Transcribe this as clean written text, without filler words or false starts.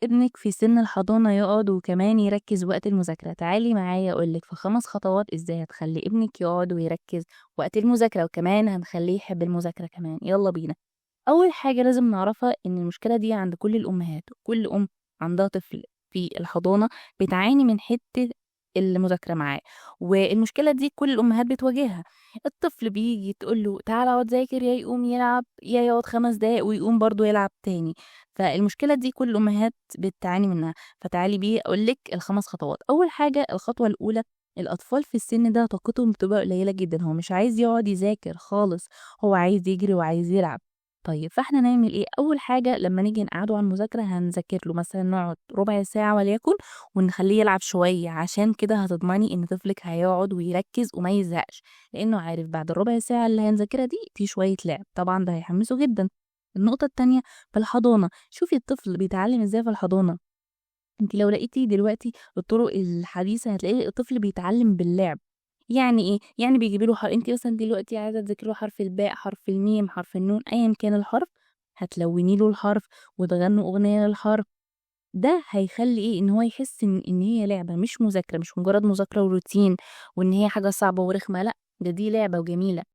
ابنِك في سِن الحضانة يقعد وكمان يركّز وقت المذاكرة، تعالي معايا أقول لِك في 5 خطوات إزاي هتخلّي ابنِك يقعد ويركّز وقت المذاكرة، وكمان هنخلّيه يحب المذاكرة كمان، يالّا بينا. أول حاجة لازم نعرفها إن المشكلة دي عند كل الأمهات، كل أم عندها طفل في الحضانة بتعاني من حتّة المذاكرة معاه، والمشكلة دي كل الأمهات بتواجهها. الطفل بييجي تقول له تعالَ اقعد ذاكر، يا يقوم يلعب، يا يقعد 5 دقايق ويقوم برضه يلعب تاني. فالمشكلة دي كل الأمهات بتعاني منها، فتعالي بيه أقول لِك ال5 خطوات. أول حاجة الخطوة الأولى، الأطفال في السن ده طاقتهم بتبقى قليلة جدًا، هو مش عايز يقعد يذاكر خالص، هو عايز يجري وعايز يلعب. طيب فإحنا نعمل إيه؟ أول حاجة لمّا نيجي نقعّده على المذاكرة هنذاكر له مثلًا نقعد ربع ساعة وليكن ونخلّيه يلعب شوية، عشان كده هتضمني إن طفلِك هيقعد ويركّز وما يزهقش، لإنه عارف بعد الربع ساعة اللي هنذاكرها دي في شوية لعب، طبعًا ده هيحمّسه جدًا. النقطة التانية في الحضانة، شوفي الطفل بيتعلّم إزاي في الحضانة. أنتِ لو لقيتِ دلوقتي الطرق الحديثة هتلاقي الطفل بيتعلّم باللعب. يعني إيه؟ يعني بيجيبي له أنتِ مثلًا دلوقتي عايزة تذاكري له حرف الباء، حرف الميم، حرف النون، أيًا كان الحرف، هتلوّني له الحرف وتغنوا أغنية للحرف. ده هيخلّي إيه، إن هو يحس إن هي لعبة مش مذاكرة، مش مجرد مذاكرة وروتين وإن هي حاجة صعبة ورخمة، لأ، دي لعبة وجميلة.